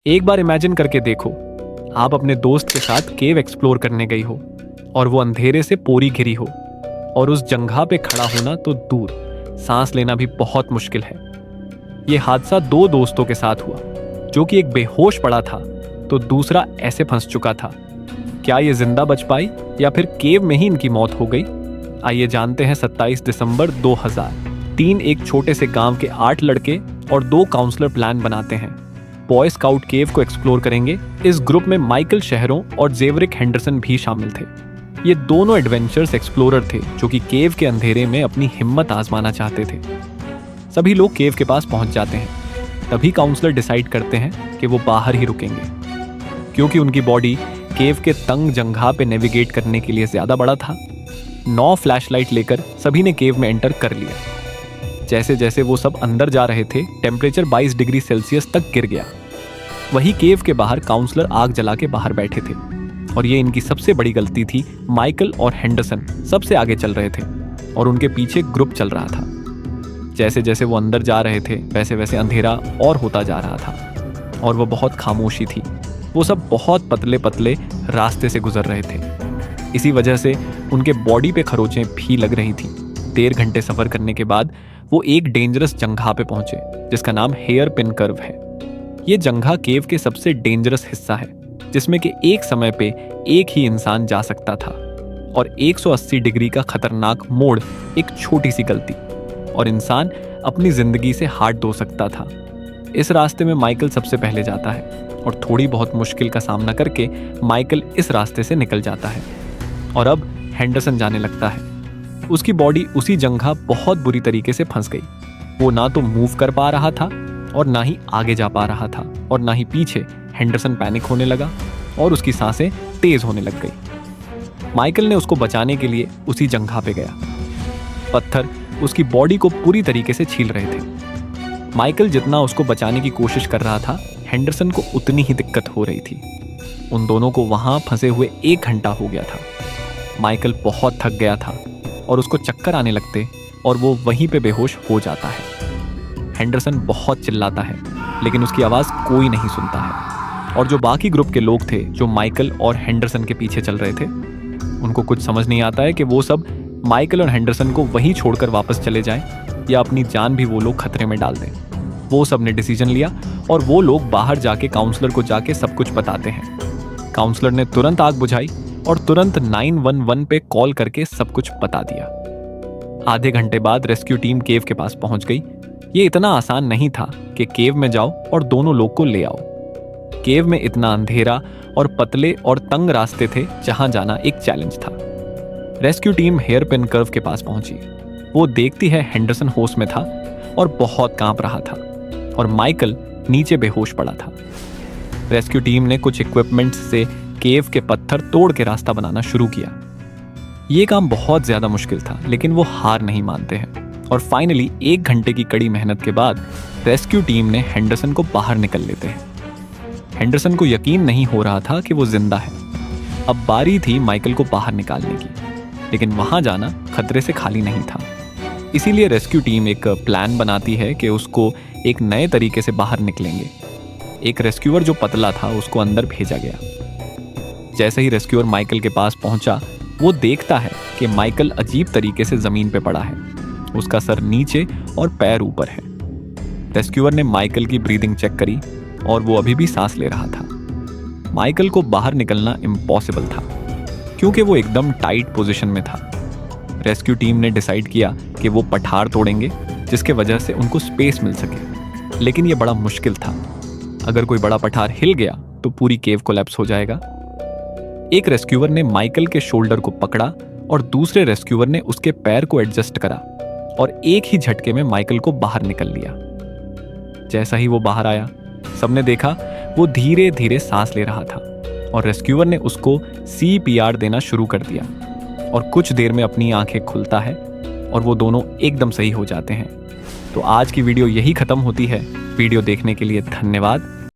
एक बार इमेजिन करके देखो, आप अपने दोस्त के साथ केव एक्सप्लोर करने गई हो और वो अंधेरे से पूरी घिरी हो और उस जगह पे खड़ा होना तो दूर, सांस लेना भी बहुत मुश्किल है। ये हादसा दो दोस्तों के साथ हुआ, जो कि एक बेहोश पड़ा था तो दूसरा ऐसे फंस चुका था। क्या ये जिंदा बच पाई या फिर केव में ही इनकी मौत हो गई? आइए जानते हैं। 27 दिसंबर 2003 एक छोटे से गांव के 8 लड़के और 2 काउंसलर प्लान बनाते हैं। बॉय स्काउट केव को एक्सप्लोर करेंगे। इस ग्रुप में माइकल शहरों और जेवरिक हेंडरसन भी शामिल थे। ये दोनों एडवेंचर्स एक्सप्लोरर थे जो कि केव के अंधेरे में अपनी हिम्मत आजमाना चाहते थे। सभी लोग केव के पास पहुंच जाते हैं। तभी काउंसलर डिसाइड करते हैं कि वो बाहर ही रुकेंगे, क्योंकि उनकी बॉडी केव के तंग जंगह पे नेविगेट करने के लिए ज्यादा बड़ा था। 9 फ्लैशलाइट लेकर सभी ने केव में एंटर कर लिया। जैसे जैसे वो सब अंदर जा रहे थे, टेम्परेचर 22 डिग्री सेल्सियस तक गिर गया। वही केव के बाहर काउंसलर आग जला के बाहर बैठे थे और ये इनकी सबसे बड़ी गलती थी। माइकल और हेंडरसन सबसे आगे चल रहे थे और उनके पीछे ग्रुप चल रहा था। जैसे जैसे वो अंदर जा रहे थे, वैसे वैसे अंधेरा और होता जा रहा था और वो बहुत खामोशी थी। वो सब बहुत पतले पतले रास्ते से गुजर रहे थे। इसी वजह से उनके बॉडी पे खरोचें भी लग रही थी। 13 घंटे सफर करने के बाद वो एक डेंजरस जंगह पे पहुंचे, जिसका नाम हेयर पिन कर्व है। ये जंगह केव के सबसे डेंजरस हिस्सा है, जिसमें कि एक समय पे एक ही इंसान जा सकता था और 180 डिग्री का खतरनाक मोड़, एक छोटी सी गलती और इंसान अपनी जिंदगी से हाथ धो सकता था। इस रास्ते में माइकल सबसे पहले जाता है और थोड़ी बहुत मुश्किल का सामना करके माइकल इस रास्ते से निकल जाता है और अब हेंडरसन जाने लगता है। उसकी बॉडी उसी जंगह बहुत बुरी तरीके से फंस गई। वो ना तो मूव कर पा रहा था और ना ही आगे जा पा रहा था और ना ही पीछे। हेंडरसन पैनिक होने लगा और उसकी सांसें तेज होने लग गई। माइकल ने उसको बचाने के लिए उसी जंगह पे गया। पत्थर उसकी बॉडी को पूरी तरीके से छील रहे थे। माइकल जितना उसको बचाने की कोशिश कर रहा था, हेंडरसन को उतनी ही दिक्कत हो रही थी। उन दोनों को वहां फंसे हुए 1 घंटा हो गया था। माइकल बहुत थक गया था और उसको चक्कर आने लगते और वो वहीं पे बेहोश हो जाता है। हेंडरसन बहुत चिल्लाता है, लेकिन उसकी आवाज़ कोई नहीं सुनता है और जो बाकी ग्रुप के लोग थे जो माइकल और हेंडरसन के पीछे चल रहे थे, उनको कुछ समझ नहीं आता है कि वो सब माइकल और हेंडरसन को वहीं छोड़कर वापस चले जाएं या अपनी जान भी वो लोग खतरे में डाल दें। वो सब ने डिसीजन लिया और वो लोग बाहर जाके काउंसलर को जाके सब कुछ बताते हैं। काउंसलर ने तुरंत आग बुझाई और तुरंत 911 पे कॉल करके सब कुछ बता दिया। आधे घंटे बाद रेस्क्यू टीम केव के पास पहुंच गई। ये इतना आसान नहीं था कि केव में जाओ और दोनों लोग को ले आओ। केव में इतना अंधेरा और पतले और तंग रास्ते थे, जहां जाना एक चैलेंज था। Rescue team hairpin curve के पास पहुंची। वो देखती है हेंडरसन होश में था और बहुत कांप रहा था और माइकल नीचे बेहोश पड़ा था। रेस्क्यू टीम ने कुछ इक्विपमेंट्स से केव के पत्थर तोड़ के रास्ता बनाना शुरू किया। ये काम बहुत ज्यादा मुश्किल था, लेकिन वो हार नहीं मानते हैं और फाइनली 1 घंटे की कड़ी मेहनत के बाद रेस्क्यू टीम ने हेंडरसन को बाहर निकल लेते हैं। हेंडरसन को यकीन नहीं हो रहा था कि वो जिंदा है। अब बारी थी माइकल को बाहर निकालने की, लेकिन वहां जाना खतरे से खाली नहीं था। इसीलिए रेस्क्यू टीम एक प्लान बनाती है कि उसको एक नए तरीके से बाहर निकलेंगे। एक रेस्क्यूअर जो पतला था, उसको अंदर भेजा गया। जैसे ही रेस्क्यूअर माइकल के पास पहुंचा, वो देखता है कि माइकल अजीब तरीके से जमीन पे पड़ा है। उसका सर नीचे और पैर ऊपर है। रेस्क्यूअर ने माइकल की ब्रीदिंग चेक करी और वो अभी भी सांस ले रहा था। माइकल को बाहर निकलना इम्पॉसिबल था, क्योंकि वो एकदम टाइट पोजीशन में था। रेस्क्यू टीम ने डिसाइड किया कि वो पठार तोड़ेंगे, जिसके वजह से उनको स्पेस मिल सके। लेकिन ये बड़ा मुश्किल था। अगर कोई बड़ा पठार हिल गया तो पूरी केव कोलैप्स हो जाएगा। एक रेस्क्यूअर ने माइकल के शोल्डर को पकड़ा और दूसरे रेस्क्यूअर ने उसके पैर को एडजस्ट करा और एक ही झटके में माइकल को बाहर निकल लिया। जैसा ही वो बाहर आया, सबने देखा वो धीरे धीरे सांस ले रहा था और रेस्क्यूअर ने उसको CPR देना शुरू कर दिया और कुछ देर में अपनी आंखें खुलता है और वो दोनों एकदम सही हो जाते हैं। तो आज की वीडियो यही खत्म होती है। वीडियो देखने के लिए धन्यवाद।